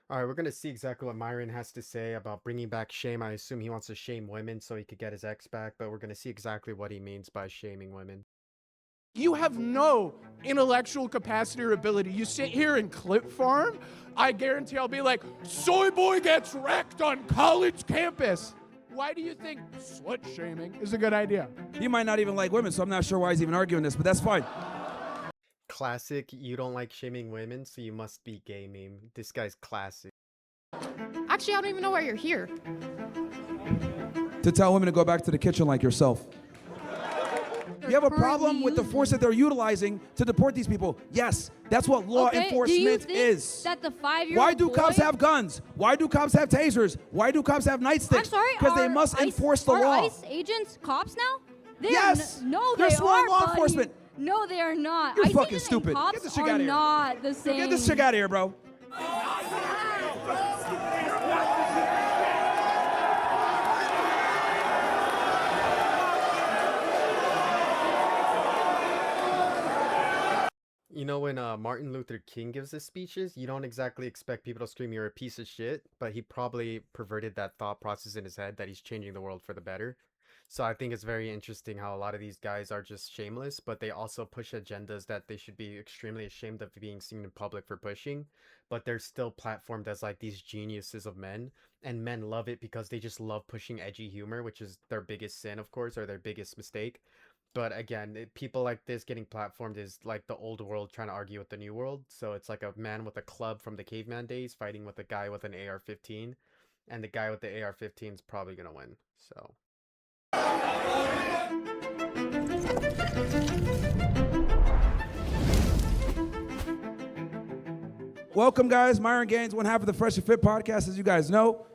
All right, we're gonna see exactly what Myron has to say about bringing back shame. I assume he wants to shame women so he could get his ex back, but we're gonna see exactly what he means by shaming women. You have no intellectual capacity or ability. You sit here and clip farm, I guarantee I'll be like, soy boy gets wrecked on college campus. Why do you think slut shaming is a good idea? He might not even like women, so I'm not sure why he's even arguing this, but that's fine. Classic, you don't like shaming women, so you must be gay meme. This guy's classic. Actually, I don't even know why you're here. To tell women to go back to the kitchen like yourself. You have a problem with the force that they're utilizing to deport these people. Yes, that's what law enforcement is. That the 5-year-old Why do boy... cops have guns? Why do cops have tasers? Why do cops have nightsticks? I'm sorry, because they must enforce the law. Are ICE agents cops now? Yes. No, they're they sworn are, law buddy. enforcement. No, they are not. You're ICE fucking agents stupid. And cops Get this chick are out of here. not the same. Get this chick out of here, bro. You know, when Martin Luther King gives his speeches, you don't exactly expect people to scream, "You're a piece of shit," but he probably perverted that thought process in his head that he's changing the world for the better. So I think it's very interesting how a lot of these guys are just shameless, but they also push agendas that they should be extremely ashamed of being seen in public for pushing, but they're still platformed as like these geniuses of men, and men love it because they just love pushing edgy humor, which is their biggest sin, of course, or their biggest mistake. But again, people like this getting platformed is like the old world trying to argue with the new world. So it's like a man with a club from the caveman days fighting with a guy with an AR-15, and the guy with the AR-15 is probably gonna win. So Welcome, guys. Myron Gaines, one half of the Fresh and Fit podcast, as you guys know.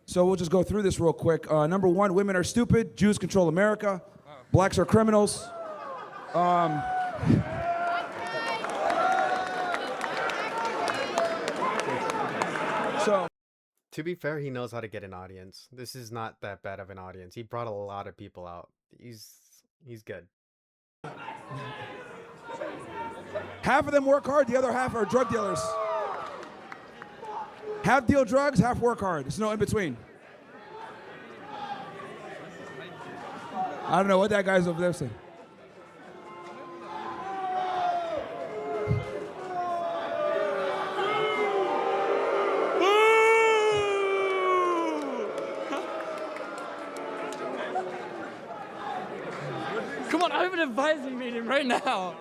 So we'll just go through this real quick. Number one, women are stupid. Jews control America. Blacks are criminals. So, to be fair, he knows how to get an audience. This is not that bad of an audience. He brought a lot of people out. He's good. half of them work hard, the other half are drug dealers. Half deal drugs, half work hard. There's no in between. I don't know what that guy's over there saying. Come on, I have an advisory meeting right now.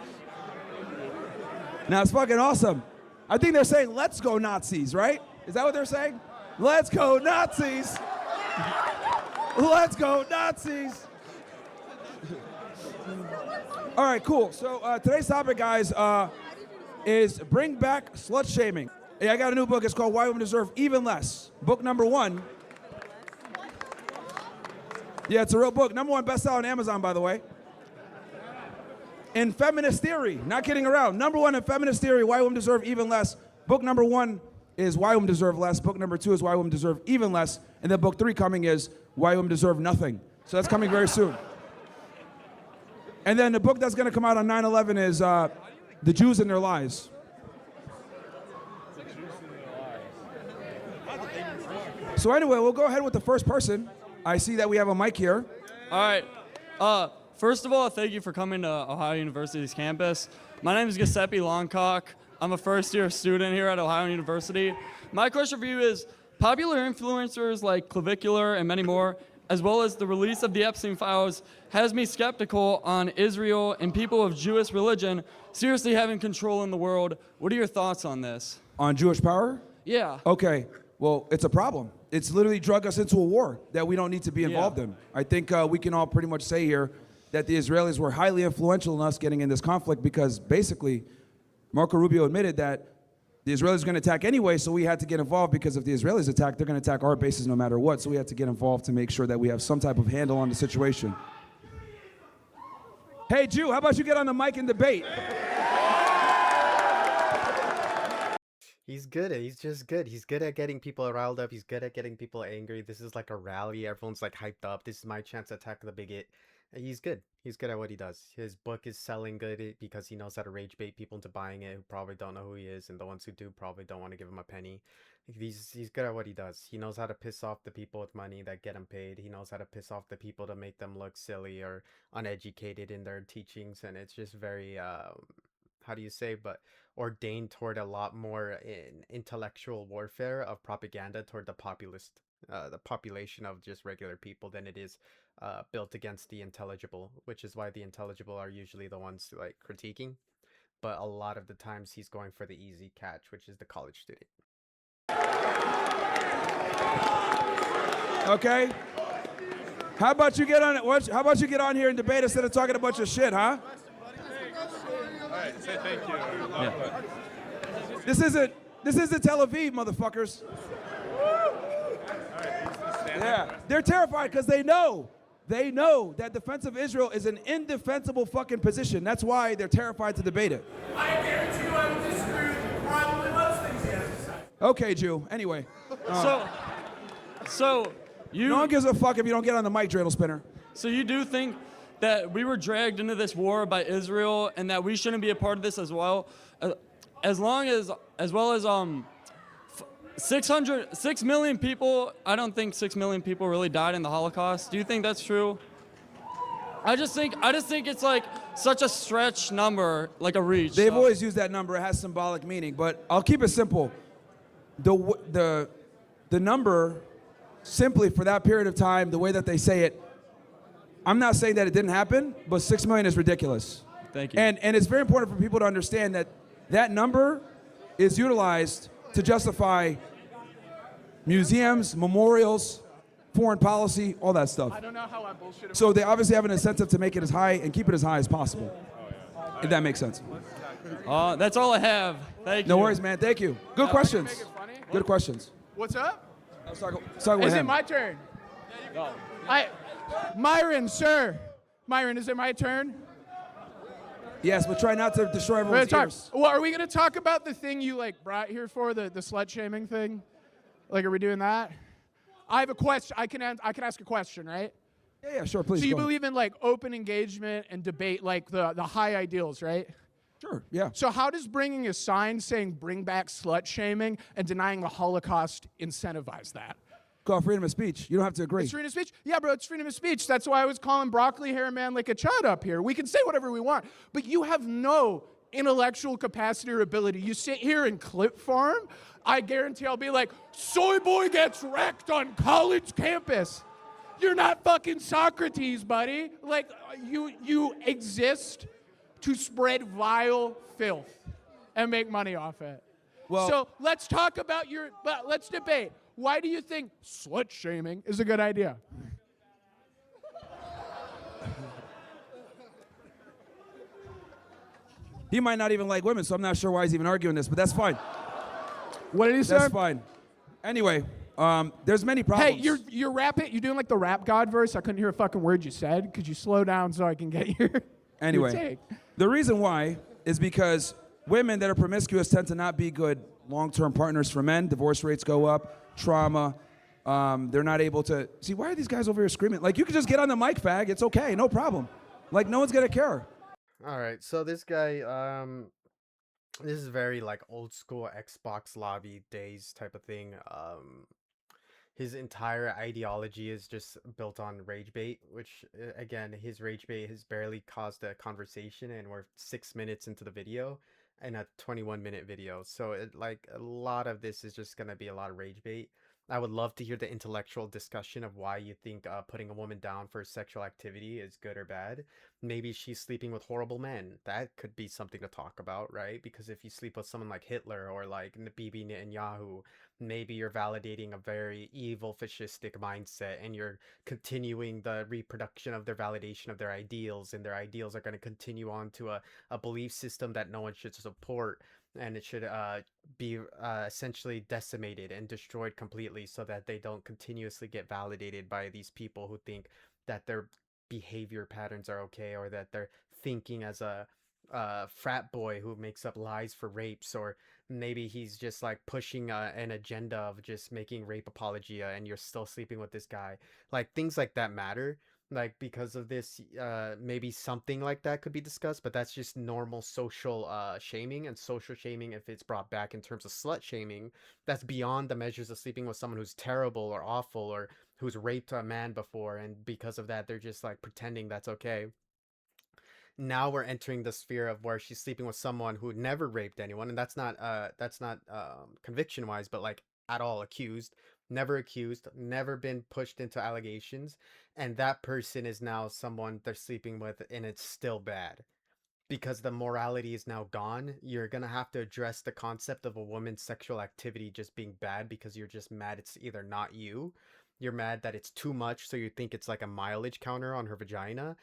Now, it's fucking awesome. I think they're saying, let's go Nazis, right? Is that what they're saying? Let's go Nazis. Let's go Nazis. All right, cool. So today's topic, guys, is bring back slut shaming. Hey, I got a new book. It's called Why Women Deserve Even Less. Book number one. Yeah, it's a real book. Number one bestseller on Amazon, by the way. In feminist theory, not kidding around. Number one in feminist theory, Why Women Deserve Even Less. Book number one is Why Women Deserve Less. Book number two is Why Women Deserve Even Less. And then book three coming is Why Women Deserve Nothing. So that's coming very soon. And then the book that's going to come out on 9/11 is The Jews and Their Lies. So anyway, we'll go ahead with the first person. I see that we have a mic here. All right. First of all, thank you for coming to Ohio University's campus. My name is Giuseppe Longcock. I'm a first-year student here at Ohio University. My question for you is, popular influencers like Clavicular and many more, as well as the release of the Epstein files, has me skeptical on Israel and people of Jewish religion seriously having control in the world. What are your thoughts on this? On Jewish power? Yeah. Okay, well, it's a problem. It's literally drug us into a war that we don't need to be involved in. I think we can all pretty much say here that the Israelis were highly influential in us getting in this conflict because basically Marco Rubio admitted that the Israelis were going to attack anyway, so we had to get involved because if the Israelis attack, they're going to attack our bases no matter what, so we had to get involved to make sure that we have some type of handle on the situation. Hey, Jew, how about you get on the mic and debate? He's good. He's just good. He's good at getting people riled up. He's good at getting people angry. This is like a rally. Everyone's like hyped up. This is my chance to attack the bigot. He's good. He's good at what he does. His book is selling good because he knows how to rage bait people into buying it who probably don't know who he is, and the ones who do probably don't want to give him a penny. He's good at what he does. He knows how to piss off the people with money that get him paid. He knows how to piss off the people to make them look silly or uneducated in their teachings, and it's just very how do you say, but ordained toward a lot more in intellectual warfare of propaganda toward the population of just regular people than it is built against the intelligible, which is why the intelligible are usually the ones like critiquing. But a lot of the times he's going for the easy catch, which is the college student. Okay. How about you get on it? How about you get on here and debate instead of talking a bunch of shit, huh? All right, say thank you. Yeah. This isn't Tel Aviv, motherfuckers. Yeah, they're terrified because they know that defense of Israel is an indefensible fucking position. That's why they're terrified to debate it. I guarantee you I would disagree with probably most things he has to say. Okay, Jew. Anyway, So you no one gives a fuck if you don't get on the mic, dreidel spinner. So you do think that we were dragged into this war by Israel and that we shouldn't be a part of this as well? As well as 6 million people, I don't think 6 million people really died in the Holocaust. Do you think that's true? I just think it's like such a stretch number, like a reach. They've always used that number. It has symbolic meaning, but I'll keep it simple. The number, simply for that period of time, the way that they say it, I'm not saying that it didn't happen, but 6 million is ridiculous. Thank you. And it's very important for people to understand that that number is utilized to justify museums, memorials, foreign policy, all that stuff. I don't know how I bullshit. So they obviously have an incentive to make it as high and keep it as high as possible. If that makes sense. That's all I have. Thank you. No worries, man. Thank you. Good questions. Make it funny? Good questions. What's up? Let's talk with Is it him. my turn? Myron, sir. Myron, is it my turn? Yes, but try not to destroy We're everyone's gonna ears. Well, are we gonna talk about the thing you like brought here for the slut shaming thing? Like, are we doing that? I have a question. I can ask a question, right? Yeah, sure, please. So you go ahead. believe in like open engagement and debate, like the high ideals, right? Sure, yeah. So how does bringing a sign saying "bring back slut shaming" and denying the Holocaust incentivize that? Call freedom of speech. You don't have to agree. It's freedom of speech? Yeah, bro, it's freedom of speech. That's why I was calling Broccoli Hair Man like a chud up here. We can say whatever we want, but you have no intellectual capacity or ability. You sit here and clip farm, I guarantee I'll be like, soy boy gets wrecked on college campus. You're not fucking Socrates, buddy. Like, you exist to spread vile filth and make money off it. Well- so let's talk about let's debate. Why do you think slut shaming is a good idea? He might not even like women, so I'm not sure why he's even arguing this, but that's fine. What did he say? That's fine. Anyway, there's many problems. Hey, you're rapping. You doing like the rap god verse? I couldn't hear a fucking word you said. Could you slow down so I can get your Anyway, take? the reason why is because women that are promiscuous tend to not be good long-term partners for men. Divorce rates go up, trauma. They're not able to... See, why are these guys over here screaming? Like, you can just get on the mic, fag. It's okay, no problem. Like, no one's gonna care. All right, so this guy, this is very like old school Xbox lobby days type of thing. His entire ideology is just built on rage bait, which again, his rage bait has barely caused a conversation, and we're 6 minutes into the video, and a 21-minute video. So like a lot of this is just gonna be a lot of rage bait. I would love to hear the intellectual discussion of why you think putting a woman down for sexual activity is good or bad. Maybe she's sleeping with horrible men. That could be something to talk about, right? Because if you sleep with someone like Hitler or like Bibi Netanyahu, maybe you're validating a very evil, fascistic mindset, and you're continuing the reproduction of their validation of their ideals, and their ideals are going to continue on to a belief system that no one should support, and it should be essentially decimated and destroyed completely so that they don't continuously get validated by these people who think that their behavior patterns are okay, or that they're thinking as a frat boy who makes up lies for rapes, or maybe he's just like pushing an agenda of just making rape apologia and you're still sleeping with this guy. Like, things like that matter. like because of this, maybe something like that could be discussed, but that's just normal social shaming, and social shaming, if it's brought back in terms of slut shaming, that's beyond the measures of sleeping with someone who's terrible or awful or who's raped a man before, and because of that they're just like pretending that's okay. Now we're entering the sphere of where she's sleeping with someone who never raped anyone, and that's not conviction wise, but like at all accused, never been pushed into allegations, and that person is now someone they're sleeping with, and it's still bad because the morality is now gone. You're gonna have to address the concept of a woman's sexual activity just being bad because you're just mad it's either not you, you're mad that it's too much, so you think it's like a mileage counter on her vagina,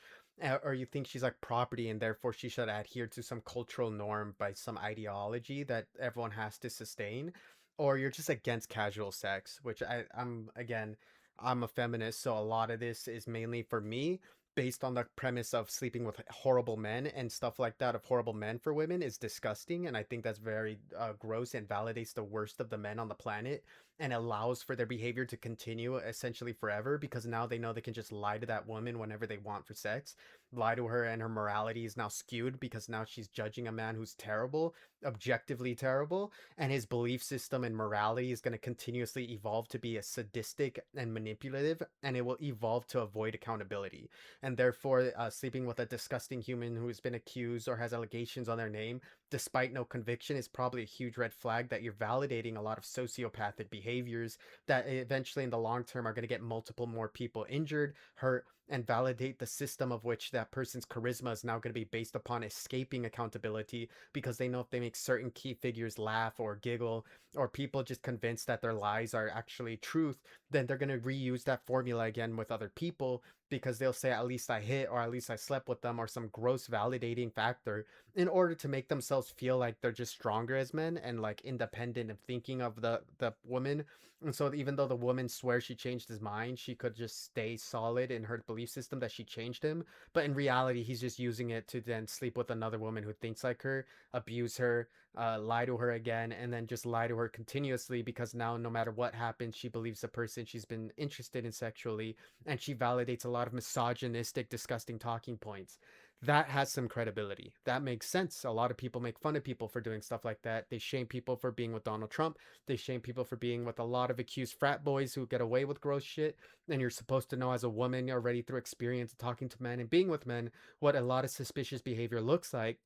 or you think she's like property and therefore she should adhere to some cultural norm by some ideology that everyone has to sustain, or you're just against casual sex, which I'm again, I'm a feminist, so a lot of this is mainly for me based on the premise of sleeping with horrible men and stuff like that, of horrible men for women, is disgusting, and I think that's very gross and validates the worst of the men on the planet and allows for their behavior to continue essentially forever, because now they know they can just lie to that woman whenever they want for sex, lie to her, and her morality is now skewed because now she's judging a man who's terrible, objectively terrible, and his belief system and morality is going to continuously evolve to be a sadistic and manipulative, and it will evolve to avoid accountability, and therefore sleeping with a disgusting human who's been accused or has allegations on their name despite no conviction is probably a huge red flag that you're validating a lot of sociopathic behaviors that eventually in the long term are going to get multiple more people injured, hurt, and validate the system of which that person's charisma is now going to be based upon escaping accountability, because they know if they make certain key figures laugh or giggle, or people just convinced that their lies are actually truth, then they're going to reuse that formula again with other people, because they'll say at least I hit, or at least I slept with them, or some gross validating factor, in order to make themselves feel like they're just stronger as men and like independent of thinking of the woman. And so even though the woman swears she changed his mind, she could just stay solid in her belief system that she changed him, but in reality he's just using it to then sleep with another woman who thinks like her, abuse her, lie to her again, and then just lie to her continuously, because now no matter what happens she believes the person she's been interested in sexually, and she validates a lot of misogynistic, disgusting talking points. That has some credibility. That makes sense. A lot of people make fun of people for doing stuff like that. They shame people for being with Donald Trump. They shame people for being with a lot of accused frat boys who get away with gross shit. And you're supposed to know as a woman already through experience talking to men and being with men what a lot of suspicious behavior looks like,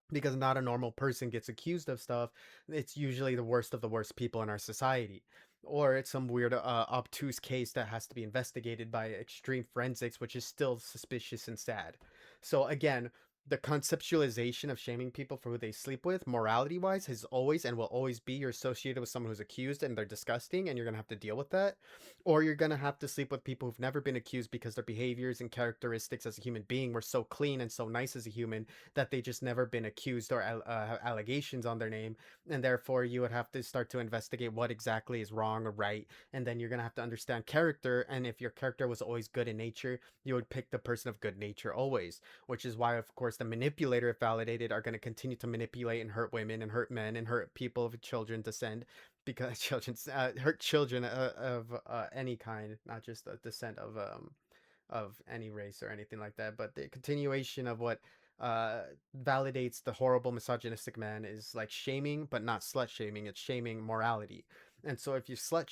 because not a normal person gets accused of stuff. It's usually the worst of the worst people in our society. Or it's some weird, obtuse case that has to be investigated by extreme forensics, which is still suspicious and sad. So, again, the conceptualization of shaming people for who they sleep with, morality wise, has always and will always be you're associated with someone who's accused and they're disgusting and you're going to have to deal with that. Or you're going to have to sleep with people who've never been accused because their behaviors and characteristics as a human being were so clean and so nice as a human that they just never been accused or have allegations on their name, and therefore you would have to start to investigate what exactly is wrong or right, and then you're going to have to understand character, and if your character was always good in nature, you would pick the person of good nature always, which is why of course the manipulator, if validated, are going to continue to manipulate and hurt women and hurt men and hurt people of children descent, because children's hurt children of any kind, not just the descent of any race or anything like that. But the continuation of what uh validates the horrible misogynistic man is like shaming, but not slut shaming. It's shaming morality. And so if you slut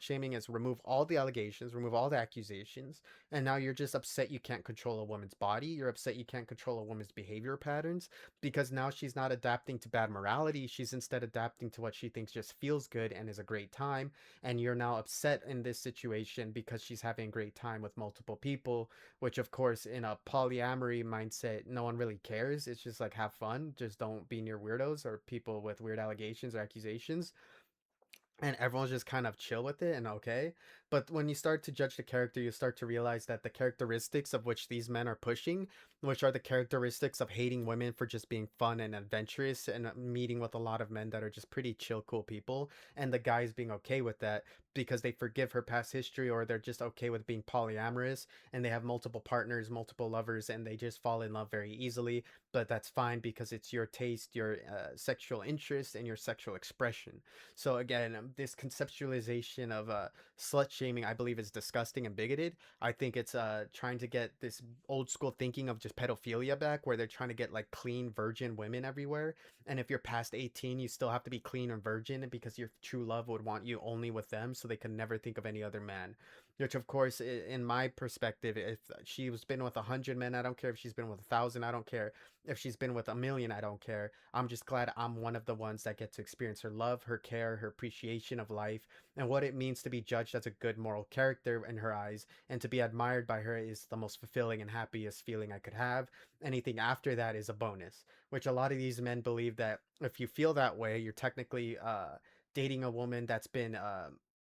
shaming is remove all the allegations, remove all the accusations, and now you're just upset you can't control a woman's body, you're upset you can't control a woman's behavior patterns, because now she's not adapting to bad morality, she's instead adapting to what she thinks just feels good and is a great time, and you're now upset in this situation because she's having a great time with multiple people, which of course in a polyamory mindset no one really cares. It's just like have fun, just don't be near weirdos or people with weird allegations or accusations, and everyone's just kind of chill with it and okay. But when you start to judge the character, you start to realize that the characteristics of which these men are pushing, which are the characteristics of hating women for just being fun and adventurous and meeting with a lot of men that are just pretty chill, cool people, and the guys being okay with that, because they forgive her past history, or they're just okay with being polyamorous and they have multiple partners, multiple lovers, and they just fall in love very easily. But that's fine because it's your taste, your sexual interest, and your sexual expression. So again, this conceptualization of slut shaming, I believe, is disgusting and bigoted. I think it's trying to get this old school thinking of just pedophilia back, where they're trying to get like clean virgin women everywhere. And if you're past 18, you still have to be clean and virgin because your true love would want you only with them, so they could never think of any other man. Which, of course, in my perspective, if she's been with 100 men, I don't care. If she's been with 1,000, I don't care. If she's been with 1,000,000, I don't care. I'm just glad I'm one of the ones that get to experience her love, her care, her appreciation of life, and what it means to be judged as a good moral character in her eyes, and to be admired by her is the most fulfilling and happiest feeling I could have. Anything after that is a bonus, which a lot of these men believe that if you feel that way, you're technically dating a woman that's been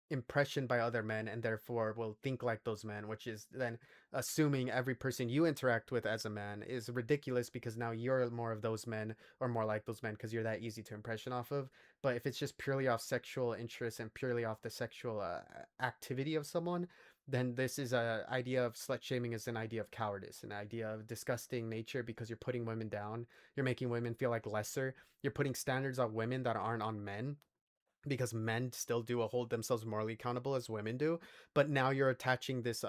impressioned by other men and therefore will think like those men, which is then assuming every person you interact with as a man is ridiculous because now you're more of those men or more like those men because you're that easy to impression off of. But if it's just purely off sexual interest and purely off the sexual activity of someone, then this is a idea of slut shaming is an idea of cowardice, an idea of disgusting nature, because you're putting women down, you're making women feel like lesser, you're putting standards on women that aren't on men, because men still do hold themselves morally accountable as women do. But now you're attaching this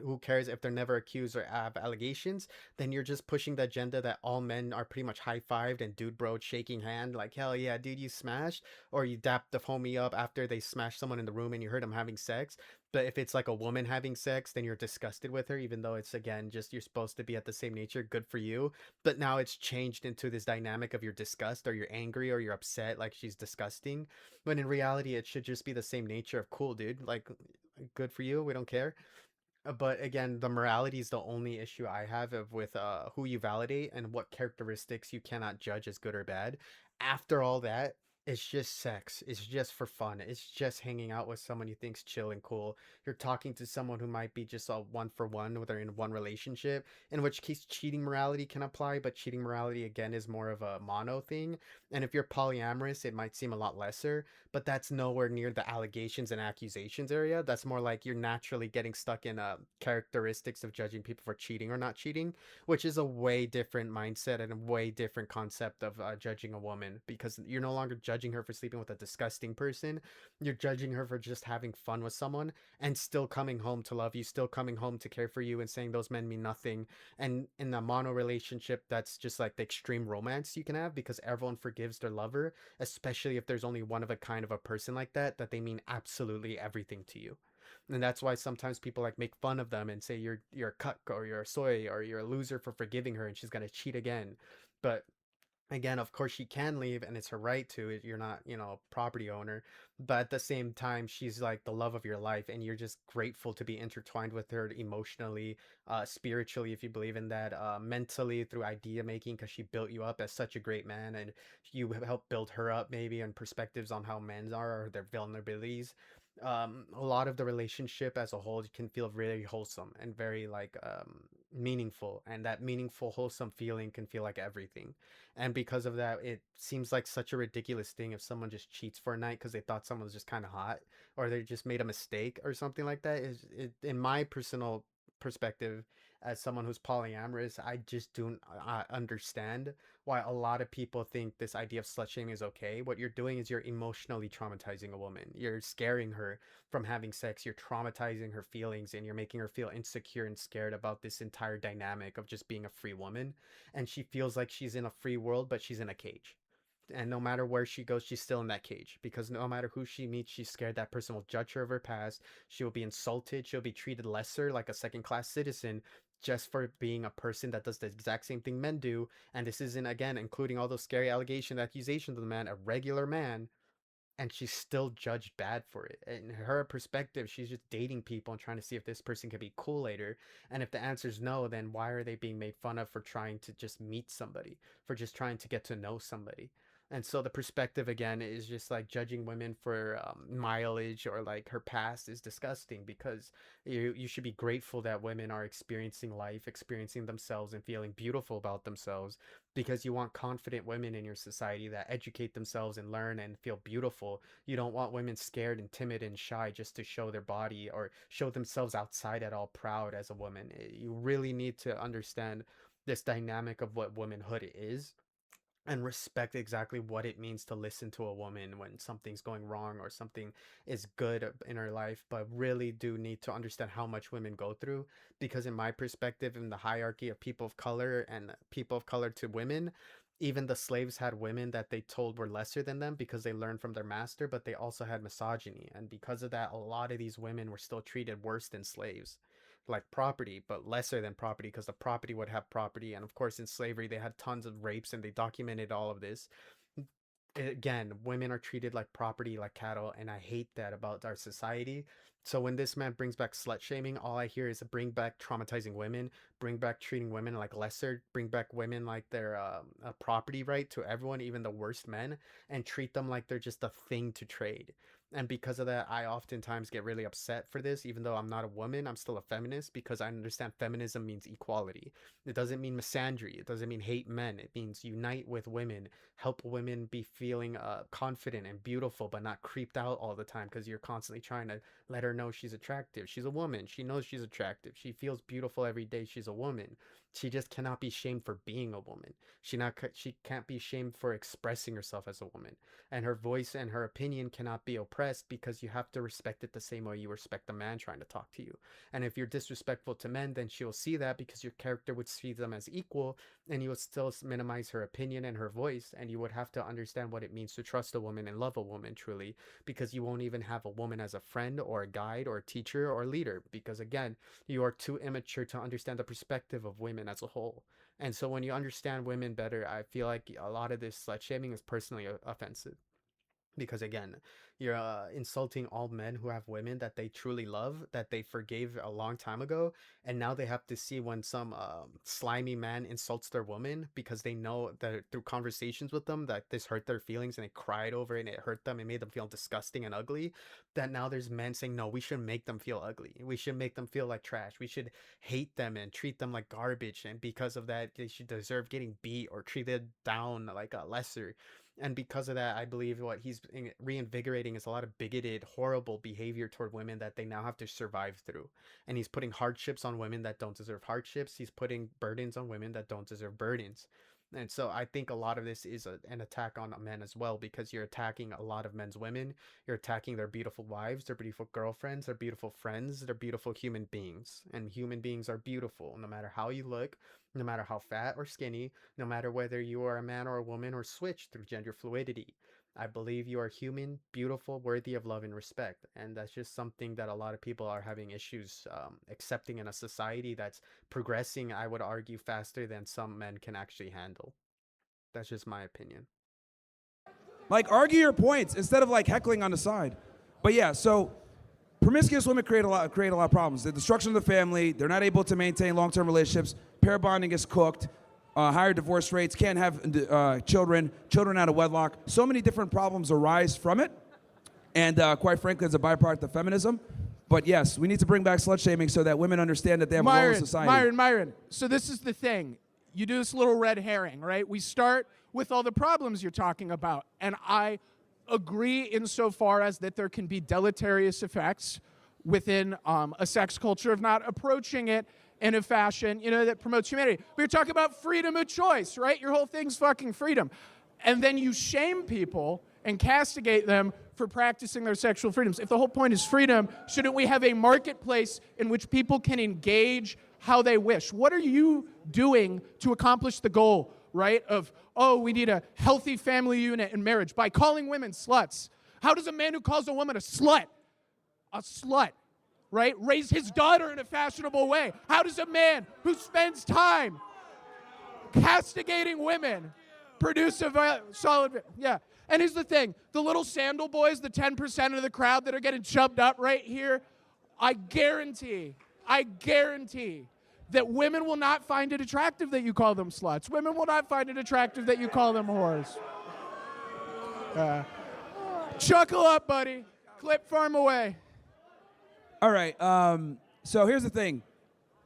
who cares if they're never accused or have allegations, then you're just pushing the agenda that all men are pretty much high-fived and dude bro shaking hand like, hell yeah dude, you smashed, or you dap the homie up after they smash someone in the room and you heard them having sex. But if it's like a woman having sex, then you're disgusted with her, even though it's again just you're supposed to be at the same nature. Good for you. But now it's changed into this dynamic of you're disgust, or you're angry, or you're upset like she's disgusting, when in reality, it should just be the same nature of cool, dude. Like, good for you. We don't care. But again, the morality is the only issue I have of with who you validate and what characteristics you cannot judge as good or bad. After all that, it's just sex. It's just for fun. It's just hanging out with someone you think's chill and cool. You're talking to someone who might be just a one for one, whether in one relationship, in which case cheating morality can apply, but cheating morality again is more of a mono thing. And if you're polyamorous, it might seem a lot lesser, but that's nowhere near the allegations and accusations area. That's more like you're naturally getting stuck in characteristics of judging people for cheating or not cheating, which is a way different mindset and a way different concept of judging a woman, because you're no longer judging her for sleeping with a disgusting person. You're judging her for just having fun with someone and still coming home to love you, still coming home to care for you, and saying those men mean nothing. And in a mono relationship, that's just like the extreme romance you can have, because everyone forgives their lover, especially if there's only one of a kind of a person like that, that they mean absolutely everything to you. And that's why sometimes people like make fun of them and say you're a cuck, or you're a soy, or you're a loser for forgiving her and she's gonna cheat again. But again, of course she can leave and it's her right to. You're not, a property owner, but at the same time she's like the love of your life, and you're just grateful to be intertwined with her emotionally, spiritually if you believe in that, mentally through idea making, because she built you up as such a great man, and you have helped build her up maybe, and perspectives on how men are or their vulnerabilities. A lot of the relationship as a whole can feel really wholesome and very like meaningful, and that meaningful wholesome feeling can feel like everything. And because of that, it seems like such a ridiculous thing if someone just cheats for a night because they thought someone was just kind of hot, or they just made a mistake or something like that. Is it, in my personal perspective, as someone who's polyamorous, I just don't understand why a lot of people think this idea of slut shaming is okay. What you're doing is you're emotionally traumatizing a woman. You're scaring her from having sex. You're traumatizing her feelings, and you're making her feel insecure and scared about this entire dynamic of just being a free woman. And she feels like she's in a free world, but she's in a cage. And no matter where she goes, she's still in that cage, because no matter who she meets, she's scared that person will judge her of her past. She will be insulted. She'll be treated lesser, like a second class citizen, just for being a person that does the exact same thing men do. And this isn't, again, including all those scary allegations, accusations of the man, a regular man, and she's still judged bad for it. In her perspective, she's just dating people and trying to see if this person can be cool later. And if the answer is no, then why are they being made fun of for trying to just meet somebody, for just trying to get to know somebody? And so the perspective again is just like judging women for mileage or like her past is disgusting, because you should be grateful that women are experiencing life, experiencing themselves, and feeling beautiful about themselves, because you want confident women in your society that educate themselves and learn and feel beautiful. You don't want women scared and timid and shy just to show their body or show themselves outside at all proud as a woman. You really need to understand this dynamic of what womanhood is, and respect exactly what it means to listen to a woman when something's going wrong or something is good in her life, but really do need to understand how much women go through. Because in my perspective, in the hierarchy of people of color and people of color to women, even the slaves had women that they told were lesser than them because they learned from their master, but they also had misogyny, and because of that a lot of these women were still treated worse than slaves, like property, but lesser than property, because the property would have property. And of course, in slavery, they had tons of rapes and they documented all of this. Again, women are treated like property, like cattle, and I hate that about our society. So when this man brings back slut shaming, all I hear is bring back traumatizing women, bring back treating women like lesser, bring back women like they're a property right to everyone, even the worst men, and treat them like they're just a thing to trade. And because of that, I oftentimes get really upset for this. Even though I'm not a woman, I'm still a feminist, because I understand feminism means equality. It doesn't mean misandry. It doesn't mean hate men. It means unite with women, help women be feeling confident and beautiful, but not creeped out all the time because you're constantly trying to let her know she's attractive. She's a woman. She knows she's attractive. She feels beautiful every day. She's a woman. She just cannot be shamed for being a woman. She can't be shamed for expressing herself as a woman, and her voice and her opinion cannot be oppressed, because you have to respect it the same way you respect a man trying to talk to you. And if you're disrespectful to men, then she will see that, because your character would see them as equal, and you would still minimize her opinion and her voice, and you would have to understand what it means to trust a woman and love a woman truly, because you won't even have a woman as a friend or a guide or a teacher or leader, because again, you are too immature to understand the perspective of women as a whole. And so when you understand women better, I feel like a lot of this slut shaming is personally offensive, because again, you're insulting all men who have women that they truly love, that they forgave a long time ago, and now they have to see when some slimy man insults their woman, because they know that through conversations with them that this hurt their feelings, and they cried over it and it hurt them, it made them feel disgusting and ugly. That now there's men saying, no, we should make them feel ugly, we should make them feel like trash, we should hate them and treat them like garbage, and because of that they should deserve getting beat or treated down like a lesser. And because of that, I believe what he's reinvigorating is a lot of bigoted, horrible behavior toward women that they now have to survive through. And he's putting hardships on women that don't deserve hardships. He's putting burdens on women that don't deserve burdens. And so I think a lot of this is an attack on men as well, because you're attacking a lot of men's women. You're attacking their beautiful wives, their beautiful girlfriends, their beautiful friends, their beautiful human beings. And human beings are beautiful no matter how you look, no matter how fat or skinny, no matter whether you are a man or a woman or switch through gender fluidity. I believe you are human, beautiful, worthy of love and respect. And that's just something that a lot of people are having issues accepting in a society that's progressing, I would argue, faster than some men can actually handle. That's just my opinion. Like, argue your points instead of like heckling on the side. But yeah, so promiscuous women create a lot of problems. The destruction of the family. They're not able to maintain long-term relationships. Pair bonding is cooked. Higher divorce rates. Can't have children out of wedlock. So many different problems arise from it. And quite frankly, it's a byproduct of feminism. But yes, we need to bring back slut shaming so that women understand that they have a role in society. Myron. So this is the thing. You do this little red herring, right? We start with all the problems you're talking about. And I agree insofar as that there can be deleterious effects within a sex culture of not approaching it in a fashion, that promotes humanity. But you're talking about freedom of choice, right? Your whole thing's fucking freedom. And then you shame people and castigate them for practicing their sexual freedoms. If the whole point is freedom, shouldn't we have a marketplace in which people can engage how they wish? What are you doing to accomplish the goal, right, of, we need a healthy family unit in marriage by calling women sluts? How does a man who calls a woman a slut, right, raise his daughter in a fashionable way? How does a man who spends time castigating women produce a solid, yeah. And here's the thing, the little sandal boys, the 10% of the crowd that are getting chubbed up right here, I guarantee that women will not find it attractive that you call them sluts. Women will not find it attractive that you call them whores. Chuckle up, buddy. Clip farm away. All right. So here's the thing.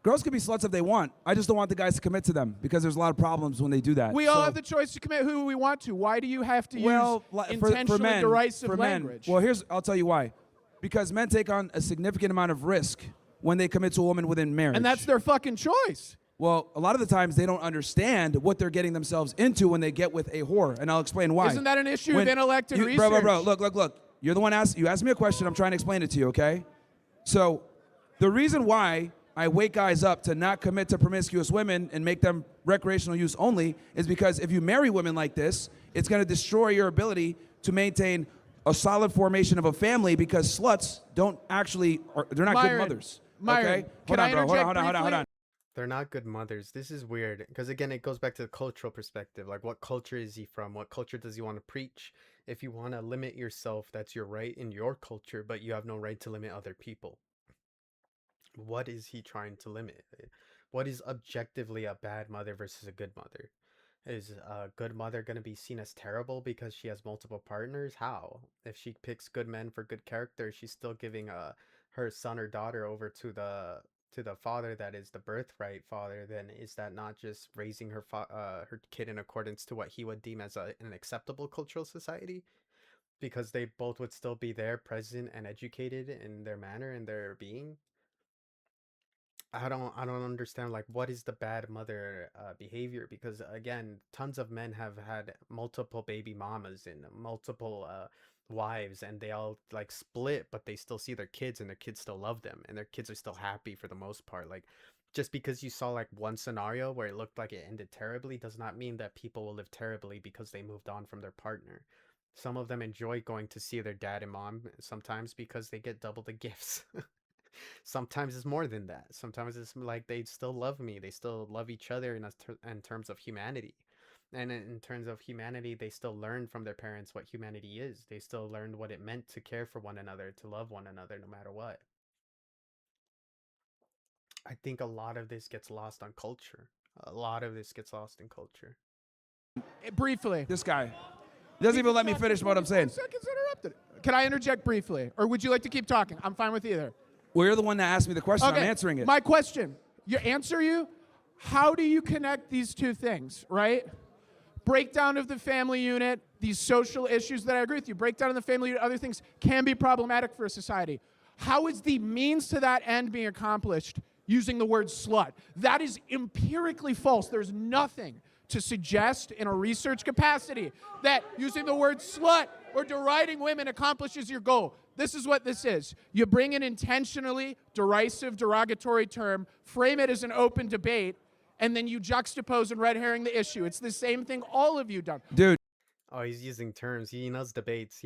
Girls can be sluts if they want. I just don't want the guys to commit to them because there's a lot of problems when they do that. We all have the choice to commit who we want to. Why do you have to use intentionally derisive language? Well, I'll tell you why. Because men take on a significant amount of risk when they commit to a woman within marriage. And that's their fucking choice. Well, a lot of the times they don't understand what they're getting themselves into when they get with a whore, and I'll explain why. Isn't that an issue of intellect and research? Bro, look. You're the one you asked me a question. I'm trying to explain it to you, okay? So the reason why I wake guys up to not commit to promiscuous women and make them recreational use only is because if you marry women like this, it's going to destroy your ability to maintain a solid formation of a family because sluts don't actually, they're not good mothers. Okay? Hold on. They're not good mothers. This is weird because again, it goes back to the cultural perspective. Like, what culture is he from? What culture does he want to preach? If you want to limit yourself, that's your right in your culture, but you have no right to limit other people. What is he trying to limit? What is objectively a bad mother versus a good mother? Is a good mother going to be seen as terrible because she has multiple partners? How? If she picks good men for good character, she's still giving her son or daughter over to the father that is the birthright father, then is that not just raising her kid in accordance to what he would deem as an acceptable cultural society? Because they both would still be there, present and educated in their manner and their being. I don't understand, like, what is the bad mother behavior? Because again, tons of men have had multiple baby mamas and multiple wives, and they all like split, but they still see their kids and their kids still love them and their kids are still happy for the most part. Like, just because you saw like one scenario where it looked like it ended terribly does not mean that people will live terribly because they moved on from their partner. Some of them enjoy going to see their dad and mom sometimes because they get double the gifts. Sometimes it's more than that. Sometimes it's like they still love me, they still love each other in terms of humanity. And in terms of humanity, they still learn from their parents what humanity is. They still learned what it meant to care for one another, to love one another no matter what. I think a lot of this gets lost on culture. A lot of this gets lost in culture. Briefly. This guy doesn't even let me finish what I'm saying. Seconds interrupted. Can I interject briefly? Or would you like to keep talking? I'm fine with either. Well, you're the one that asked me the question. Okay. I'm answering it. My question. How do you connect these two things, right? Breakdown of the family unit, these social issues that I agree with you, breakdown of the family unit, other things can be problematic for a society. How is the means to that end being accomplished using the word slut? That is empirically false. There's nothing to suggest in a research capacity that using the word slut or deriding women accomplishes your goal. This is what this is. You bring an intentionally derisive, derogatory term, frame it as an open debate, and then you juxtapose and red herring the issue. It's the same thing all of you done. Dude. Oh, he's using terms. He knows debates.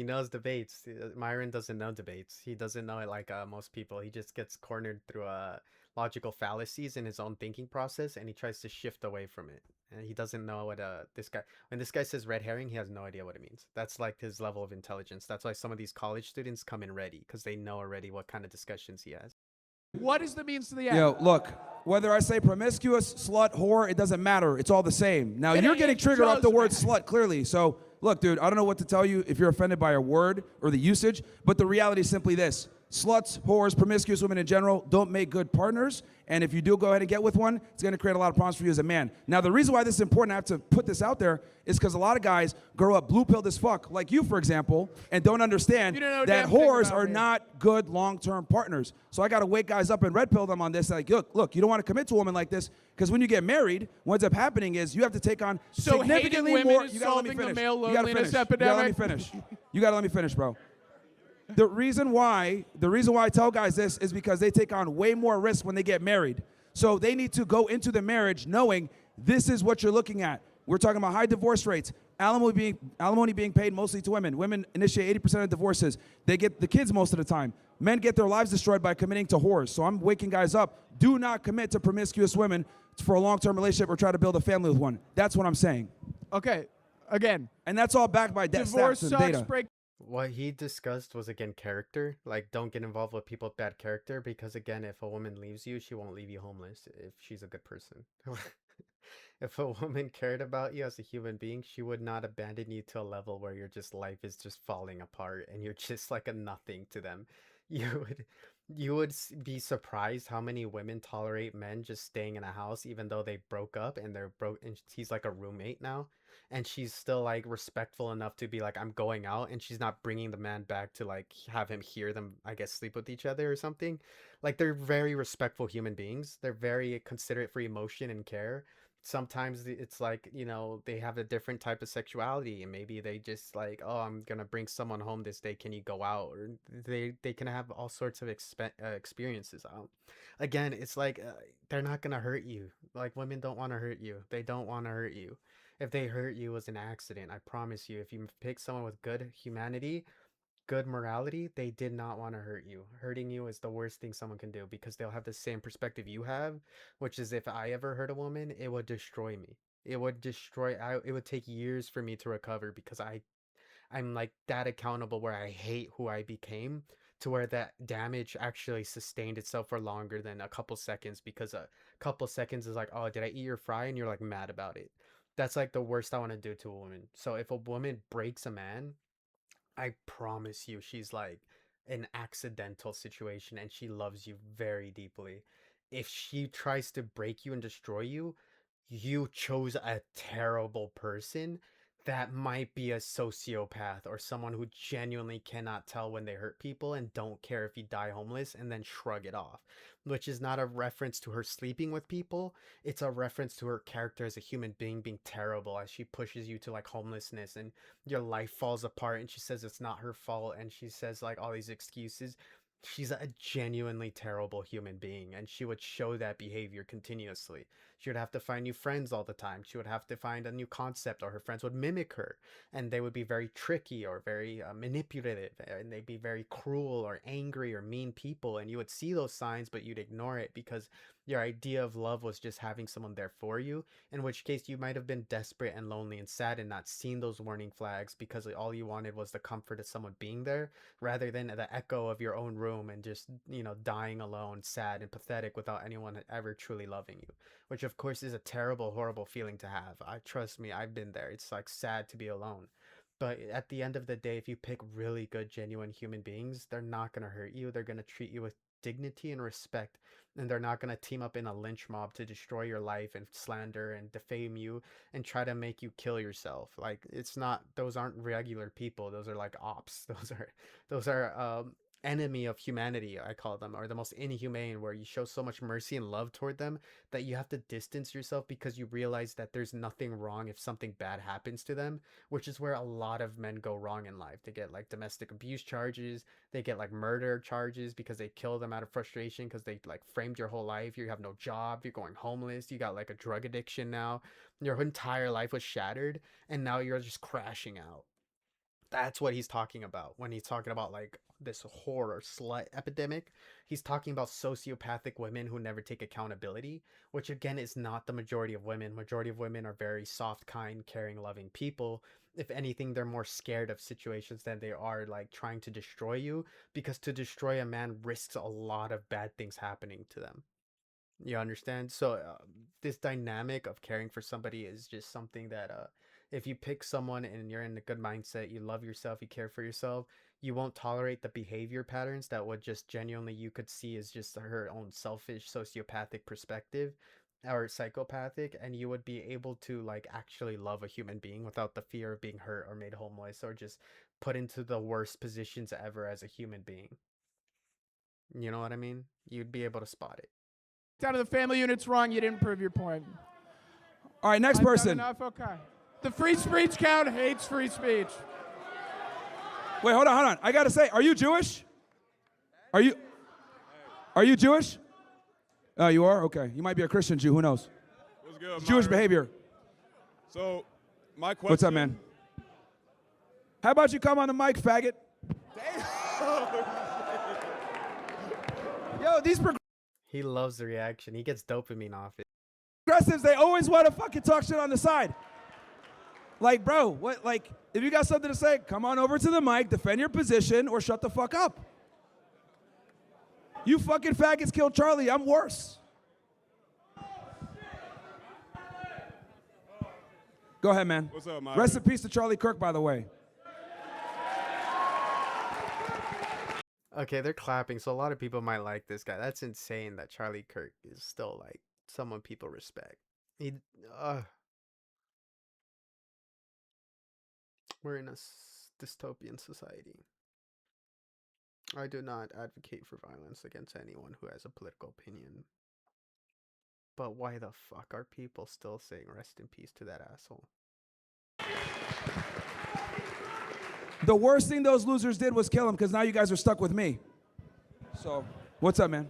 Myron doesn't know debates. He doesn't know it like most people. He just gets cornered through logical fallacies in his own thinking process, and he tries to shift away from it. And he doesn't know what when this guy says red herring, he has no idea what it means. That's like his level of intelligence. That's why some of these college students come in ready, because they know already what kind of discussions he has. What is the means to the end? Yo, look, whether I say promiscuous, slut, whore, it doesn't matter. It's all the same. Now, you're getting triggered off the word slut, clearly. So, look, dude, I don't know what to tell you if you're offended by a word or the usage, but the reality is simply this. Sluts, whores, promiscuous women in general don't make good partners, and if you do go ahead and get with one, it's going to create a lot of problems for you as a man. Now, the reason why this is important, I have to put this out there, is because a lot of guys grow up blue-pilled as fuck, like you, for example, and don't understand that whores are not good long-term partners. So I got to wake guys up and red-pill them on this, like, look, you don't want to commit to a woman like this, because when you get married, what ends up happening is you have to take on significantly more. You got to let me finish. You got to let me finish. You got to let me finish, bro. The reason why I tell guys this is because they take on way more risk when they get married. So they need to go into the marriage knowing this is what you're looking at. We're talking about high divorce rates, alimony being paid mostly to women. Women initiate 80% of divorces. They get the kids most of the time. Men get their lives destroyed by committing to whores. So I'm waking guys up. Do not commit to promiscuous women for a long-term relationship or try to build a family with one. That's what I'm saying. Okay, again. And that's all backed by stats and data. What he discussed was again character. Like, don't get involved with people with bad character because again, if a woman leaves you, she won't leave you homeless if she's a good person. If a woman cared about you as a human being, she would not abandon you to a level where your just life is just falling apart and you're just like a nothing to them. You would be surprised how many women tolerate men just staying in a house even though they broke up and they're broke and he's like a roommate now and she's still like respectful enough to be like I'm going out and she's not bringing the man back to like have him hear them I guess sleep with each other or something. Like they're very respectful human beings. They're very considerate for emotion and care. Sometimes it's like they have a different type of sexuality and maybe they just like, oh, I'm gonna bring someone home this day, can you go out? Or they can have all sorts of experiences. Again, it's like they're not gonna hurt you. Like women don't want to hurt you. They don't want to hurt you. If they hurt you, it was an accident. I promise you, if you pick someone with good humanity, good morality, they did not want to hurt you. Hurting you is the worst thing someone can do because they'll have the same perspective you have, which is if I ever hurt a woman, it would destroy me. It would take years for me to recover because I'm like that accountable where I hate who I became to where that damage actually sustained itself for longer than a couple seconds because a couple seconds is like, oh, did I eat your fry? And you're like mad about it. That's like the worst I want to do to a woman. So if a woman breaks a man, I promise you, she's like an accidental situation and she loves you very deeply. If she tries to break you and destroy you, you chose a terrible person that might be a sociopath or someone who genuinely cannot tell when they hurt people and don't care if you die homeless and then shrug it off, which is not a reference to her sleeping with people. It's a reference to her character as a human being being terrible as she pushes you to like homelessness and your life falls apart and she says it's not her fault and she says like all these excuses. She's a genuinely terrible human being and she would show that behavior continuously. She would have to find new friends all the time. She would have to find a new concept or her friends would mimic her and they would be very tricky or very manipulative and they'd be very cruel or angry or mean people and you would see those signs but you'd ignore it because your idea of love was just having someone there for you, in which case you might have been desperate and lonely and sad and not seen those warning flags because all you wanted was the comfort of someone being there rather than the echo of your own room and just dying alone, sad and pathetic without anyone ever truly loving you, which of course is a terrible, horrible feeling to have. I trust me, I've been there. It's like sad to be alone. But at the end of the day, if you pick really good, genuine human beings, they're not going to hurt you. They're going to treat you with dignity and respect. And they're not going to team up in a lynch mob to destroy your life and slander and defame you and try to make you kill yourself. Like, it's not, those aren't regular people. Those are like ops. Those are enemy of humanity, I call them, or the most inhumane, where you show so much mercy and love toward them that you have to distance yourself because you realize that there's nothing wrong if something bad happens to them, which is where a lot of men go wrong in life. They get like domestic abuse charges, they get like murder charges because they kill them out of frustration because they like framed your whole life. You have no job, you're going homeless, you got like a drug addiction now, your entire life was shattered, and now you're just crashing out. That's what he's talking about when he's talking about like this horror slut epidemic. He's talking about sociopathic women who never take accountability, which again is not the majority of women. Majority of women are very soft, kind, caring, loving people. If anything, they're more scared of situations than they are like trying to destroy you, because to destroy a man risks a lot of bad things happening to them. You understand? So this dynamic of caring for somebody is just something that if you pick someone and you're in a good mindset, you love yourself, you care for yourself, you won't tolerate the behavior patterns that would just genuinely you could see as just her own selfish sociopathic perspective or psychopathic, and you would be able to like actually love a human being without the fear of being hurt or made homeless or just put into the worst positions ever as a human being. You know what I mean? You'd be able to spot it. Down to the family unit's wrong. You didn't prove your point. All right, next I've done person. enough? Okay. The free speech count hates free speech. Wait, hold on. I gotta say, are you Jewish? Are you Jewish? Oh, you are? Okay. You might be a Christian Jew. Who knows? What's good, Jewish Myron? behavior. So, my question. What's up, man? How about you come on the mic, faggot? Yo, these He loves the reaction. He gets dopamine off it. progressives, they always want to fucking talk shit on the side. Like, bro, what? Like, if you got something to say, come on over to the mic, defend your position, or shut the fuck up. You fucking faggots killed Charlie. I'm worse. Go ahead, man. What's up, Myron? Rest in peace to Charlie Kirk, by the way. Okay, they're clapping, so a lot of people might like this guy. That's insane that Charlie Kirk is still like someone people respect. He, we're in a dystopian society. I do not advocate for violence against anyone who has a political opinion. But why the fuck are people still saying rest in peace to that asshole? The worst thing those losers did was kill him because now you guys are stuck with me. So, what's up, man?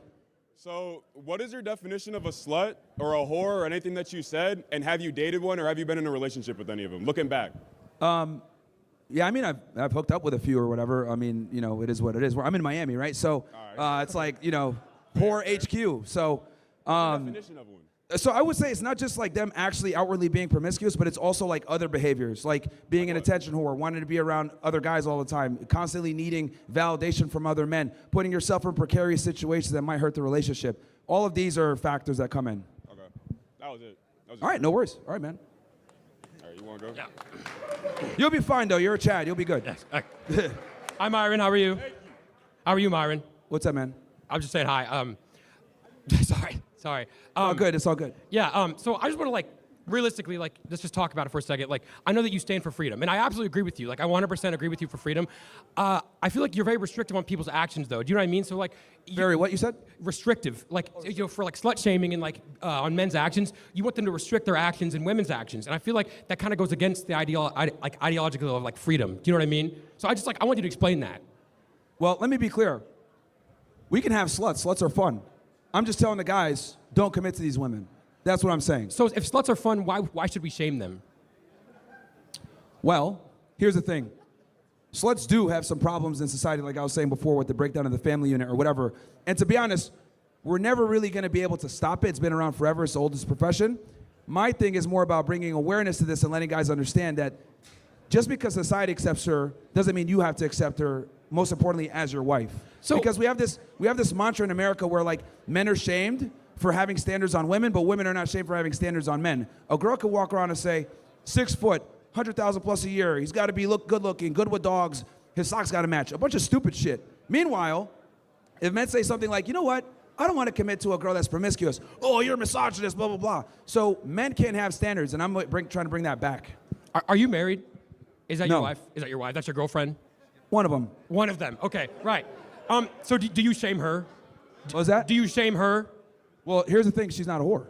So, what is your definition of a slut or a whore or anything that you said? And have you dated one or have you been in a relationship with any of them? Looking back. Yeah, I mean, I've hooked up with a few or whatever. I mean, you know, it is what it is. I'm in Miami, right? So, it's like, you know, whore HQ. So, Definition of one. so I would say it's not just like them actually outwardly being promiscuous, but it's also like other behaviors, like being an attention whore, wanting to be around other guys all the time, constantly needing validation from other men, putting yourself in precarious situations that might hurt the relationship. All of these are factors that come in. Okay. That was it. All right, no worries. All right, man. All right, you want to go? Yeah. You'll be fine, though. You're a Chad. You'll be good. Yes. Hi, Myron. How are you? How are you, Myron? What's up, man? I'm just saying hi. Sorry. All good. It's all good. Yeah. So I just want to realistically, let's just talk about it for a second. Like, I know that you stand for freedom, and I absolutely agree with you. Like, I 100% agree with you for freedom. I feel like you're very restrictive on people's actions, though. Do you know what I mean? So, like, Very, what you said? restrictive, like, you know, for like slut shaming and on men's actions, you want them to restrict their actions and women's actions, and I feel like that kind of goes against the ideological of freedom. Do you know what I mean? So I want you to explain that. Well, let me be clear. We can have sluts. Sluts are fun. I'm just telling the guys, don't commit to these women. That's what I'm saying. So if sluts are fun, why should we shame them? Well, here's the thing. Sluts do have some problems in society, like I was saying before, with the breakdown of the family unit or whatever. And to be honest, we're never really going to be able to stop it. It's been around forever. It's the oldest profession. My thing is more about bringing awareness to this and letting guys understand that just because society accepts her doesn't mean you have to accept her, most importantly, as your wife. So, because we have this mantra in America where like men are shamed for having standards on women, but women are not shamed for having standards on men. A girl could walk around and say, 6 foot, 100,000 plus a year. He's got to be good looking, good with dogs. His socks got to match. A bunch of stupid shit. Meanwhile, if men say something like, you know what? I don't want to commit to a girl that's promiscuous. Oh, you're a misogynist, blah, blah, blah. So men can't have standards, and I'm trying to bring that back. are you married? Is that No. your wife? Is that your wife? That's your girlfriend? One of them. One of them. Okay, right. So do you shame her? What was that? Do you shame her? Well, here's the thing. She's not a whore.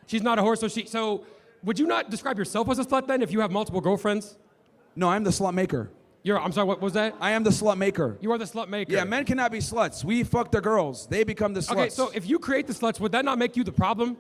She's not a whore, so would you not describe yourself as a slut then if you have multiple girlfriends? No, I'm the slut maker. I'm sorry, what was that? I am the slut maker. You are the slut maker. Yeah, men cannot be sluts. We fuck the girls. They become the sluts. Okay, so if you create the sluts, would that not make you the problem?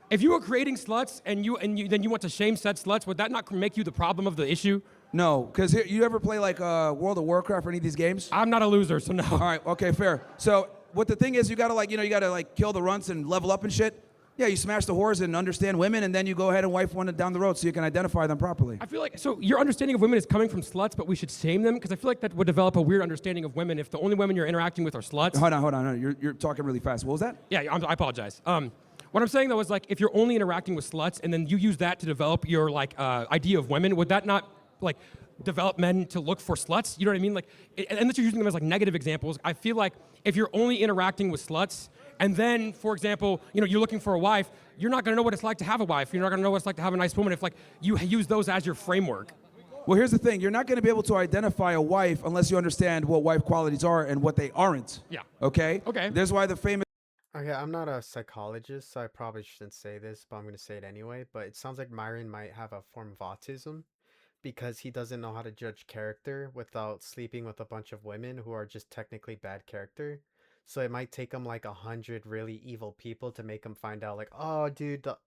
If you were creating sluts and then you want to shame said sluts, would that not make you the problem of the issue? No, because you ever play like World of Warcraft or any of these games? I'm not a loser, so no. All right, okay, fair. So what the thing is, you gotta kill the runts and level up and shit. Yeah, you smash the whores and understand women, and then you go ahead and wife one down the road so you can identify them properly. I feel like, so your understanding of women is coming from sluts, but we should shame them? Because I feel like that would develop a weird understanding of women if the only women you're interacting with are sluts. Hold on. You're talking really fast. What was that? Yeah, I apologize. What I'm saying though is if you're only interacting with sluts and then you use that to develop your idea of women, would that not develop men to look for sluts? You know what I mean? Unless you're using them as negative examples, I feel like if you're only interacting with sluts and then, for example, you're looking for a wife, you're not gonna know what it's like to have a wife. You're not gonna know what it's like to have a nice woman if you use those as your framework. Well, here's the thing. You're not going to be able to identify a wife unless you understand what wife qualities are and what they aren't. Yeah. Okay? Okay. There's why the famous... Okay, I'm not a psychologist, so I probably shouldn't say this, but I'm going to say it anyway. But it sounds like Myron might have a form of autism because he doesn't know how to judge character without sleeping with a bunch of women who are just technically bad character. So it might take him 100 really evil people to make him find out oh, dude, the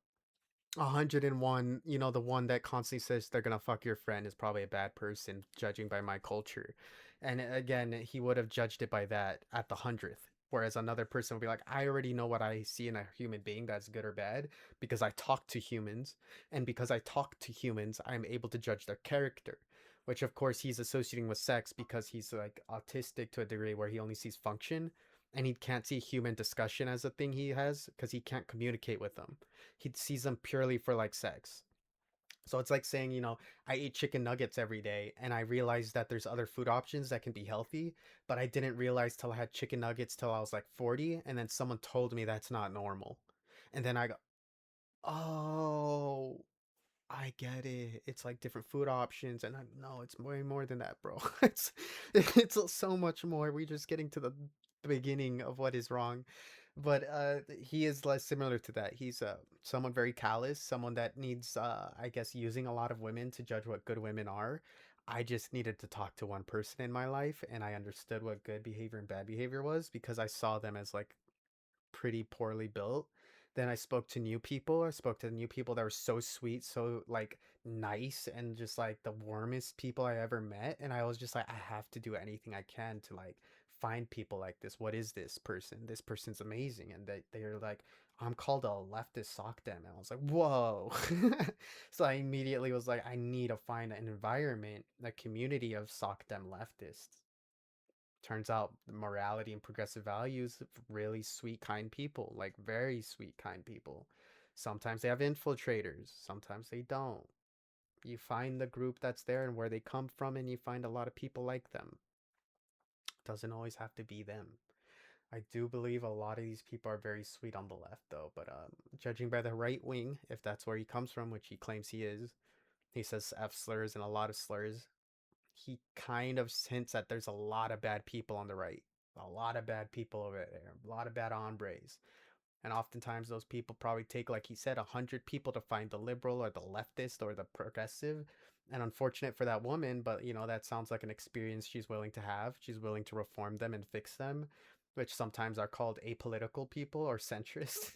101, the one that constantly says they're gonna fuck your friend is probably a bad person, judging by my culture. And again, he would have judged it by that at the 100th. Whereas another person will be like, I already know what I see in a human being that's good or bad because I talk to humans. And because I talk to humans, I'm able to judge their character. Which, of course, he's associating with sex because he's like autistic to a degree where he only sees function and he can't see human discussion as a thing he has because he can't communicate with them. He sees them purely for like sex. So it's like saying, I eat chicken nuggets every day and I realized that there's other food options that can be healthy, but I didn't realize till I had chicken nuggets till I was like 40 and then someone told me that's not normal. And then I go, "Oh, I get it. It's like different food options." And I'm, no, it's way more than that, bro. It's so much more. We're just getting to the beginning of what is wrong. But he is less similar to that. He's someone very callous, someone that needs, I guess, using a lot of women to judge what good women are. I just needed to talk to one person in my life, and I understood what good behavior and bad behavior was because I saw them as like pretty poorly built. Then I spoke to new people. I spoke to new people that were so sweet, so like nice, and just like the warmest people I ever met. And I was just like, I have to do anything I can to like find people like this. What is this person? This person's amazing. And they're like, I'm called a leftist sock dem. And I was like, whoa. So I immediately was like, I need to find an environment, a community of sock dem leftists. Turns out morality and progressive values, really sweet, kind people, like very sweet, kind people. Sometimes they have infiltrators, sometimes they don't. You find the group that's there and where they come from, and you find a lot of people like them. Doesn't always have to be them. I do believe a lot of these people are very sweet on the left, though. But judging by the right wing, if that's where he comes from, which he claims he is, he says F slurs and a lot of slurs. He kind of hints that there's a lot of bad people on the right, a lot of bad people over there, a lot of bad hombres. And oftentimes those people probably take, like he said, 100 people to find the liberal or the leftist or the progressive. And unfortunate for that woman, but that sounds like an experience she's willing to have. She's willing to reform them and fix them, which sometimes are called apolitical people or centrist.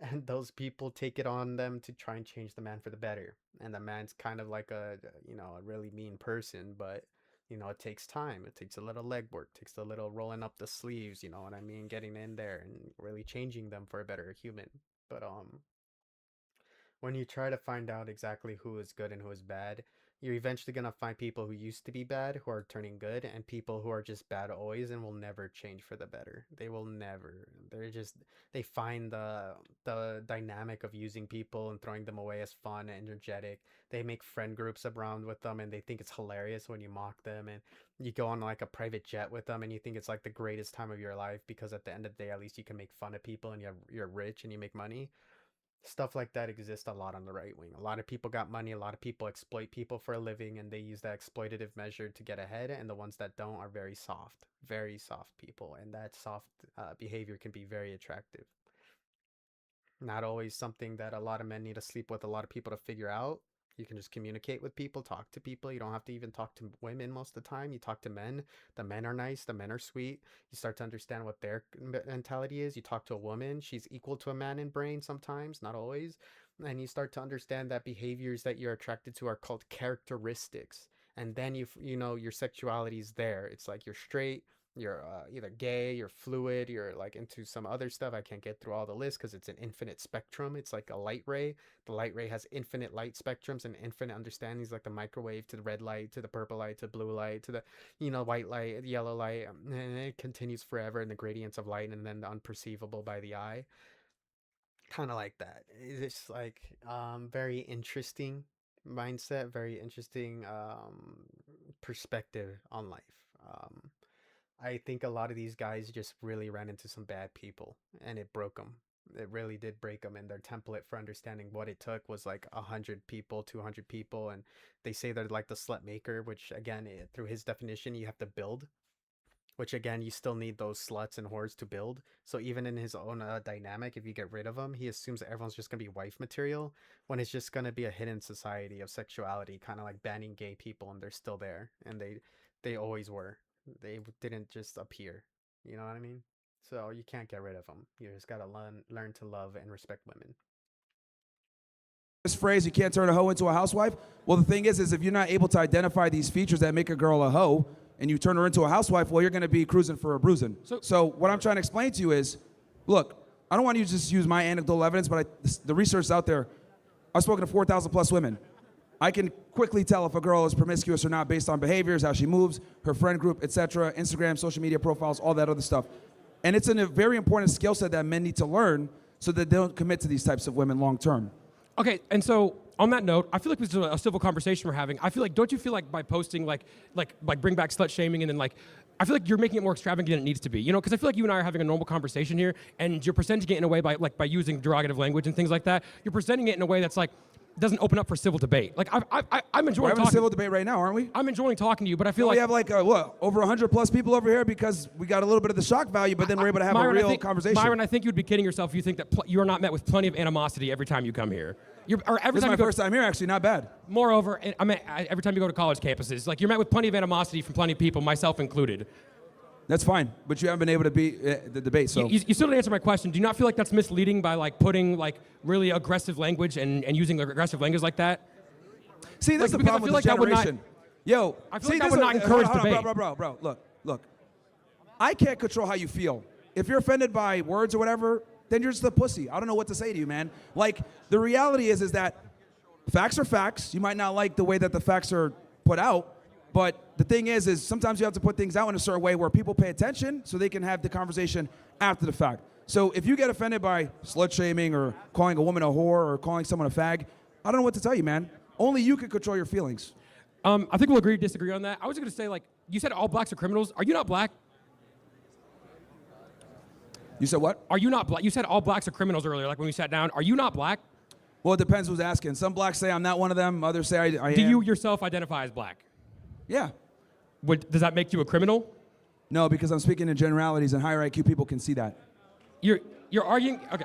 And those people take it on them to try and change the man for the better. And the man's kind of like a really mean person, but it takes time. It takes a little legwork, takes a little rolling up the sleeves, you know what I mean? Getting in there and really changing them for a better human. But when you try to find out exactly who is good and who is bad, you're eventually going to find people who used to be bad who are turning good, and people who are just bad always and will never change for the better. They will never. They find the dynamic of using people and throwing them away as fun and energetic. They make friend groups around with them and they think it's hilarious when you mock them, and you go on like a private jet with them and you think it's like the greatest time of your life because at the end of the day at least you can make fun of people and you're rich and you make money. Stuff like that exists a lot on the right wing. A lot of people got money, a lot of people exploit people for a living, and they use that exploitative measure to get ahead, and the ones that don't are very soft people, and that soft behavior can be very attractive. Not always something that a lot of men need to sleep with a lot of people to figure out. You can just communicate with people, talk to people. You don't have to even talk to women most of the time. You talk to men. The men are nice. The men are sweet. You start to understand what their mentality is. You talk to a woman. She's equal to a man in brain sometimes, not always. And you start to understand that behaviors that you're attracted to are called characteristics. And then your sexuality is there. It's like you're straight, you're either gay, you're fluid, you're like into some other stuff. I can't get through all the list because it's an infinite spectrum. It's like a light ray. The light ray has infinite light spectrums and infinite understandings, like the microwave to the red light to the purple light to the blue light to the white light, yellow light, and it continues forever in the gradients of light and then the unperceivable by the eye. Kind of like that. It's like very interesting mindset, very interesting perspective on life. I think a lot of these guys just really ran into some bad people and it broke them. It really did break them. And their template for understanding what it took was like 100 people, 200 people. And they say they're like the slut maker, which again, through his definition, you have to build, which again, you still need those sluts and whores to build. So even in his own dynamic, if you get rid of them, he assumes that everyone's just going to be wife material when it's just going to be a hidden society of sexuality, kind of like banning gay people, and they're still there. And they always were. They didn't just appear. You know what I mean? So you can't get rid of them. You just gotta learn to love and respect women. This phrase, you can't turn a hoe into a housewife. Well, the thing is if you're not able to identify these features that make a girl a hoe, and you turn her into a housewife, well, you're going to be cruising for a bruising. So what I'm trying to explain to you is, look, I don't want you to just use my anecdotal evidence, but the research is out there. I've spoken to 4,000 plus women. I can quickly tell if a girl is promiscuous or not based on behaviors, how she moves, her friend group, etc., Instagram, social media profiles, all that other stuff. And it's a very important skill set that men need to learn so that they don't commit to these types of women long term. Okay, and so on that note, I feel like this is a civil conversation we're having. I feel like, don't you feel like by posting like bring back slut shaming and then like, I feel like you're making it more extravagant than it needs to be, you know? Because I feel like you and I are having a normal conversation here, and you're presenting it in a way by using derogative language and things like that. You're presenting it in a way that's like doesn't open up for civil debate. Like I'm enjoying. We're having talking. a civil debate right now, aren't we? I'm enjoying talking to you, but I feel We like have like over 100 plus people over here because we got a little bit of the shock value, but then we're able to have Myron, a real conversation. Myron, I think you'd be kidding yourself if you think that you are not met with plenty of animosity every time you come here. This is my first time here, actually, not bad. Moreover, every time you go to college campuses, like you're met with plenty of animosity from plenty of people, myself included. That's fine, but you haven't been able to beat the debate, so. You still didn't answer my question. Do you not feel like that's misleading by like putting like really aggressive language and using aggressive language like that? See, that's Like, the problem with the generation. Yo, I feel see, like that this would is- not encourage hold on, debate. Bro, look. I can't control how you feel. If you're offended by words or whatever, then you're just a pussy. I don't know what to say to you, man. Like, the reality is that facts are facts. You might not like the way that the facts are put out, but the thing is sometimes you have to put things out in a certain way where people pay attention so they can have the conversation after the fact. So if you get offended by slut shaming or calling a woman a whore or calling someone a fag, I don't know what to tell you, man. Only you can control your feelings. I think we'll agree to disagree on that. I was going to say, like, you said all blacks are criminals. Are you not black? You said what? Are you not black? You said all blacks are criminals earlier, like when we sat down. Are you not black? Well, it depends who's asking. Some blacks say I'm not one of them. Others say I am. Do you yourself identify as black? Yeah. Does that make you a criminal? No, because I'm speaking in generalities, and higher IQ people can see that. You're arguing. Okay.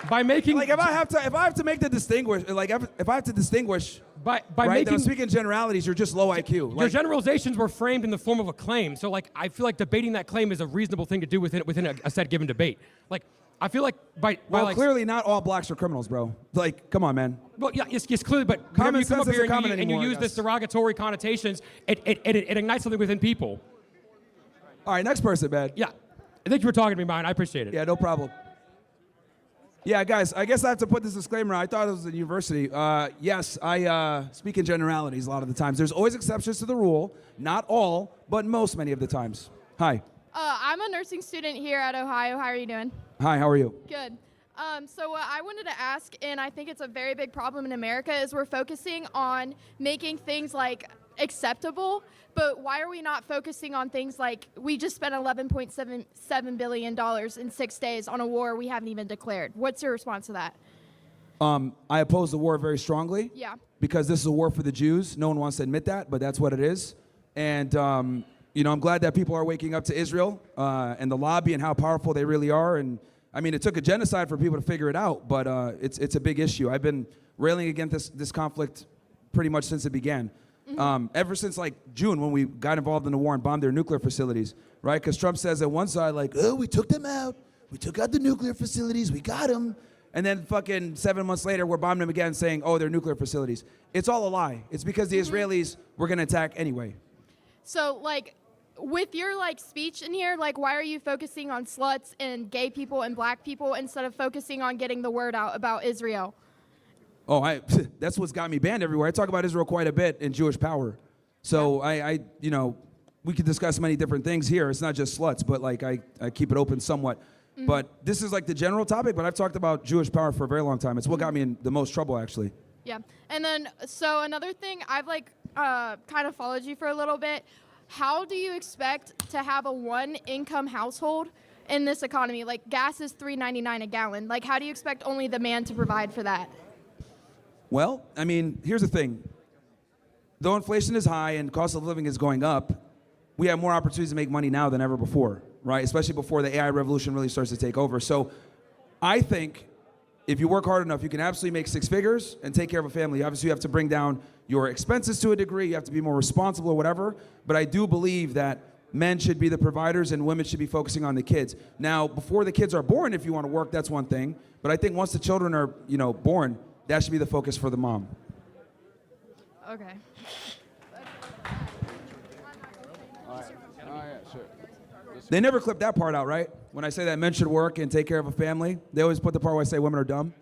By making Like if I have to make the distinguish, like if I have to distinguish, by right, making then I'm speaking in generalities, you're just low IQ. your Like, generalizations were framed in the form of a claim. So like I feel like debating that claim is a reasonable thing to do within a set given debate. Like I feel like by like clearly not all blacks are criminals, bro. Like, come on, man. well, yeah, yes, clearly, but Common whenever you come sense up here isn't common and you anymore, I use this guess. derogatory connotations, it ignites something within people. All right, next person, man. Yeah, thank you for talking to me, Myron. I appreciate it. Yeah, no problem. Yeah, guys, I guess I have to put this disclaimer. I thought it was a university. Yes, I speak in generalities a lot of the times. There's always exceptions to the rule. Not all, but many of the times. Hi. I'm a nursing student here at Ohio. How are you doing? Hi, how are you? Good. So what I wanted to ask, and I think it's a very big problem in America, is we're focusing on making things like acceptable, but why are we not focusing on things like we just spent $11.77 billion in 6 days on a war we haven't even declared? What's your response to that? I oppose the war very strongly. Yeah. Because this is a war for the Jews. No one wants to admit that, but that's what it is. And, you know, I'm glad that people are waking up to Israel and the lobby and how powerful they really are. And, I mean, it took a genocide for people to figure it out, but it's a big issue. I've been railing against this conflict pretty much since it began. Ever since like June when we got involved in the war and bombed their nuclear facilities, right? Because Trump says at one side like, oh, we took them out. We took out the nuclear facilities. We got them. And then fucking 7 months later, we're bombing them again saying, oh, they're nuclear facilities. It's all a lie. It's because the Israelis were going to attack anyway. So, like, with your, like, speech in here, like, why are you focusing on sluts and gay people and black people instead of focusing on getting the word out about Israel? Oh, that's what's got me banned everywhere. I talk about Israel quite a bit in Jewish Power. So I you know, we could discuss many different things here. It's not just sluts, but like I keep it open somewhat. But this is like the general topic, but I've talked about Jewish Power for a very long time. It's what got me in the most trouble, actually. Yeah. And then, so another thing, I've, like, kind of followed you for a little bit. How do you expect to have a one-income household in this economy? Like, gas is $3.99 a gallon. Like, how do you expect only the man to provide for that? Well, I mean, here's the thing. Though inflation is high and cost of living is going up, we have more opportunities to make money now than ever before, right? Especially before the AI revolution really starts to take over. So I think if you work hard enough, you can absolutely make six figures and take care of a family. Obviously, you have to bring down your expenses to a degree. You have to be more responsible or whatever. But I do believe that men should be the providers and women should be focusing on the kids. Now, before the kids are born, if you want to work, that's one thing. But I think once the children are, you know, born, that should be the focus for the mom. Okay. They never clip that part out, right? When I say that men should work and take care of a family, they always put the part where I say women are dumb.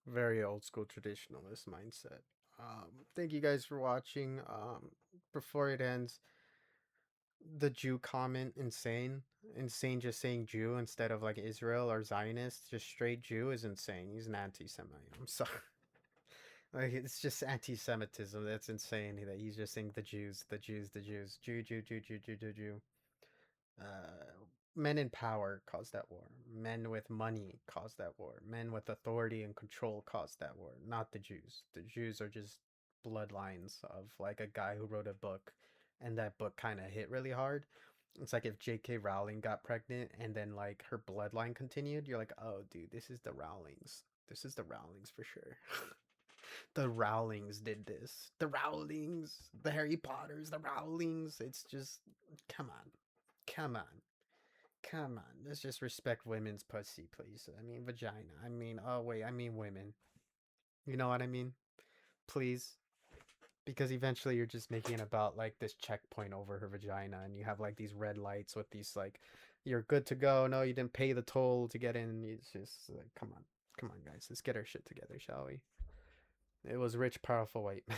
Very old school traditionalist mindset. Thank you guys for watching. Before it ends, the Jew comment, insane. Insane just saying Jew instead of like Israel or Zionist. Just straight Jew is insane. He's an anti-Semite. I'm sorry. Like, it's just anti-Semitism. That's insane that he's just saying the Jews, the Jews, the Jews. Jew, Jew, Jew, Jew, Jew, Jew, Jew. Men in power caused that war. Men with money caused that war. Men with authority and control caused that war. Not the Jews. The Jews are just bloodlines of like a guy who wrote a book, and that book kind of hit really hard. It's like if J.K. Rowling got pregnant and then like her bloodline continued, you're like, oh, dude, this is the Rowlings. This is the Rowlings for sure. The Rowlings did this. The Rowlings, the Harry Potters, the Rowlings. It's just, come on. Come on. Come on. Let's just respect women's pussy, please. I mean, vagina. I mean, oh, wait. I mean, women. You know what I mean? Please. Because eventually you're just making it about, like, this checkpoint over her vagina. And you have, like, these red lights with these, like, you're good to go. No, you didn't pay the toll to get in. It's just, like, come on. Come on, guys. Let's get our shit together, shall we? It was rich, powerful white men.